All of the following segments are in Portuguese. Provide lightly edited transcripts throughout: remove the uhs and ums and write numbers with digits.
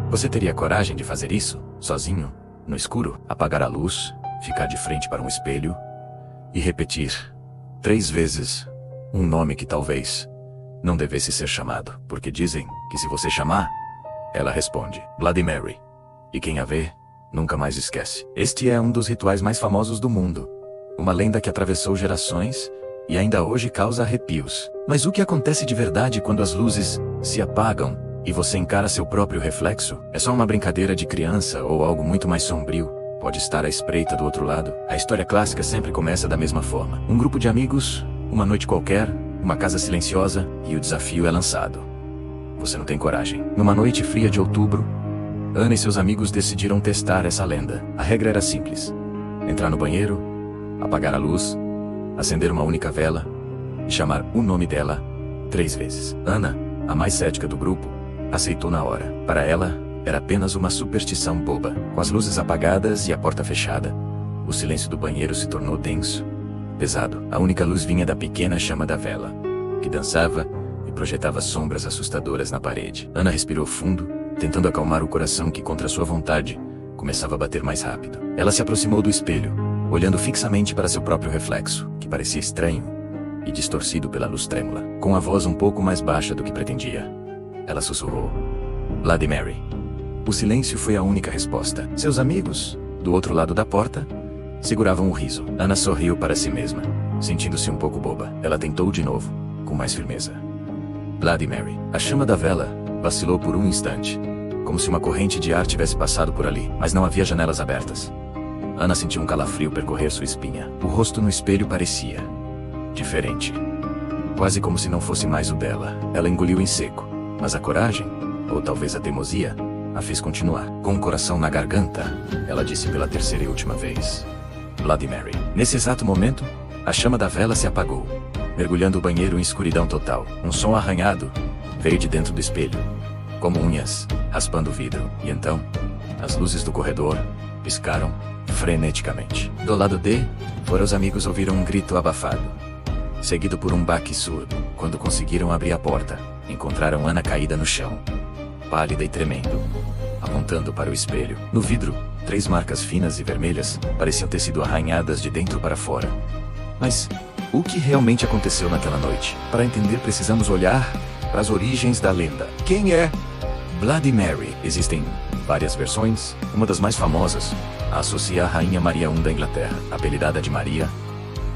Você teria coragem de fazer isso, sozinho, no escuro? Apagar a luz, ficar de frente para um espelho e repetir 3 vezes um nome que talvez não devesse ser chamado, porque dizem que se você chamar, ela responde. Bloody Mary. E quem a vê, nunca mais esquece. Este é um dos rituais mais famosos do mundo. Uma lenda que atravessou gerações e ainda hoje causa arrepios. Mas o que acontece de verdade quando as luzes se apagam e você encara seu próprio reflexo? É só uma brincadeira de criança ou algo muito mais sombrio? Pode estar à espreita do outro lado. A história clássica sempre começa da mesma forma. Um grupo de amigos, uma noite qualquer, uma casa silenciosa e o desafio é lançado. Você não tem coragem. Numa noite fria de outubro, Ana e seus amigos decidiram testar essa lenda. A regra era simples: entrar no banheiro, apagar a luz, acender uma única vela e chamar o nome dela 3 vezes. Ana, a mais cética do grupo, aceitou na hora. Para ela, era apenas uma superstição boba. Com as luzes apagadas e a porta fechada, o silêncio do banheiro se tornou denso, pesado. A única luz vinha da pequena chama da vela, que dançava e projetava sombras assustadoras na parede. Ana respirou fundo, tentando acalmar o coração que, contra sua vontade, começava a bater mais rápido. Ela se aproximou do espelho, olhando fixamente para seu próprio reflexo, que parecia estranho e distorcido pela luz trêmula. Com a voz um pouco mais baixa do que pretendia, ela sussurrou: Bloody Mary. O silêncio foi a única resposta. Seus amigos, do outro lado da porta, seguravam o riso. Ana sorriu para si mesma, sentindo-se um pouco boba. Ela tentou de novo, com mais firmeza. Bloody Mary. A chama da vela vacilou por um instante, como se uma corrente de ar tivesse passado por ali, mas não havia janelas abertas. Ana sentiu um calafrio percorrer sua espinha. O rosto no espelho parecia diferente, quase como se não fosse mais o dela. Ela engoliu em seco, mas a coragem, ou talvez a teimosia, a fez continuar. Com o coração na garganta, ela disse pela terceira e última vez: Bloody Mary. Nesse exato momento, a chama da vela se apagou, mergulhando o banheiro em escuridão total. Um som arranhado veio de dentro do espelho, como unhas raspando o vidro. E então, as luzes do corredor piscaram freneticamente. Do lado D, fora os amigos ouviram um grito abafado, seguido por um baque surdo. Quando conseguiram abrir a porta, encontraram Ana caída no chão, pálida e tremendo, apontando para o espelho. No vidro, 3 marcas finas e vermelhas pareciam ter sido arranhadas de dentro para fora. Mas o que realmente aconteceu naquela noite? Para entender, precisamos olhar para as origens da lenda. Quem é Bloody Mary? Existem várias versões. Uma das mais famosas a associa a Rainha Maria I da Inglaterra, apelidada de Maria,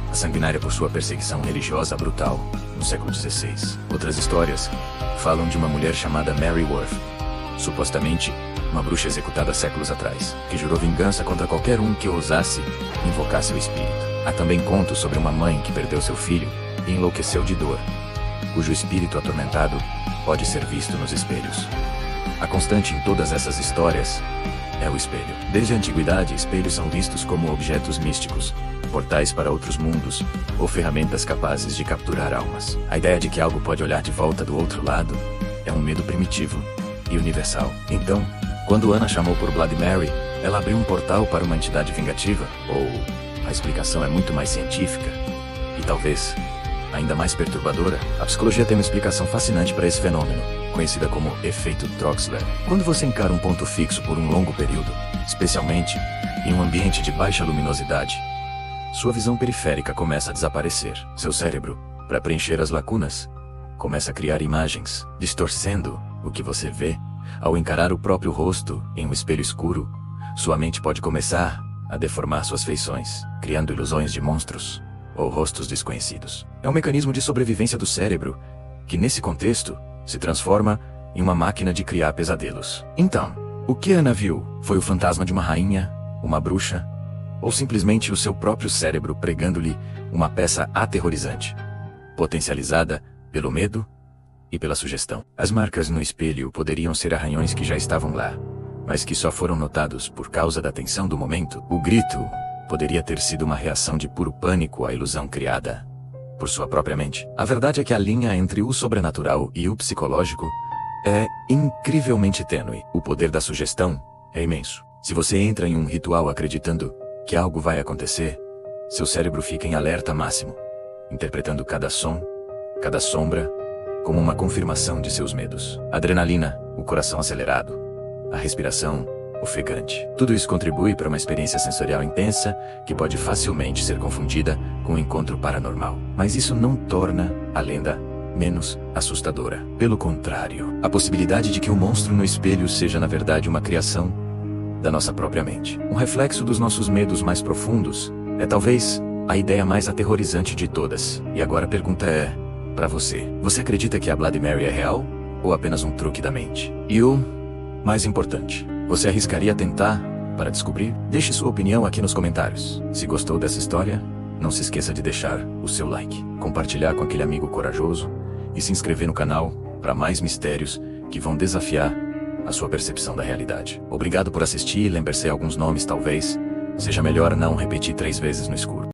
a sanguinária por sua perseguição religiosa brutal no século XVI. Outras histórias falam de uma mulher chamada Mary Worth, supostamente uma bruxa executada séculos atrás, que jurou vingança contra qualquer um que ousasse invocar seu espírito. Há também contos sobre uma mãe que perdeu seu filho e enlouqueceu de dor, cujo espírito atormentado pode ser visto nos espelhos. A constante em todas essas histórias é o espelho. Desde a antiguidade, espelhos são vistos como objetos místicos, portais para outros mundos, ou ferramentas capazes de capturar almas. A ideia de que algo pode olhar de volta do outro lado é um medo primitivo e universal. Então, quando Ana chamou por Bloody Mary, ela abriu um portal para uma entidade vingativa? Ou a explicação é muito mais científica e talvez ainda mais perturbadora? A psicologia tem uma explicação fascinante para esse fenômeno, conhecida como efeito Troxler. Quando você encara um ponto fixo por um longo período, especialmente em um ambiente de baixa luminosidade, sua visão periférica começa a desaparecer. Seu cérebro, para preencher as lacunas, começa a criar imagens, distorcendo o que você vê. Ao encarar o próprio rosto em um espelho escuro, sua mente pode começar a deformar suas feições, criando ilusões de monstros ou rostos desconhecidos. É um mecanismo de sobrevivência do cérebro que, nesse contexto, se transforma em uma máquina de criar pesadelos. Então, o que Ana viu? Foi o fantasma de uma rainha, uma bruxa, ou simplesmente o seu próprio cérebro pregando-lhe uma peça aterrorizante, potencializada pelo medo e pela sugestão? As marcas no espelho poderiam ser arranhões que já estavam lá, mas que só foram notados por causa da tensão do momento. O grito poderia ter sido uma reação de puro pânico à ilusão criada por sua própria mente. A verdade é que a linha entre o sobrenatural e o psicológico é incrivelmente tênue. O poder da sugestão é imenso. Se você entra em um ritual acreditando que algo vai acontecer, seu cérebro fica em alerta máximo, interpretando cada som, cada sombra, como uma confirmação de seus medos. Adrenalina, o coração acelerado, a respiração ofegante. Tudo isso contribui para uma experiência sensorial intensa que pode facilmente ser confundida com um encontro paranormal. Mas isso não torna a lenda menos assustadora. Pelo contrário, a possibilidade de que o monstro no espelho seja na verdade uma criação da nossa própria mente, um reflexo dos nossos medos mais profundos, é talvez a ideia mais aterrorizante de todas. E agora a pergunta é para você. Você acredita que a Bloody Mary é real ou apenas um truque da mente? E o mais importante, você arriscaria tentar para descobrir? Deixe sua opinião aqui nos comentários. Se gostou dessa história, não se esqueça de deixar o seu like, compartilhar com aquele amigo corajoso e se inscrever no canal para mais mistérios que vão desafiar a sua percepção da realidade. Obrigado por assistir e lembre-se alguns nomes talvez seja melhor não repetir 3 vezes no escuro.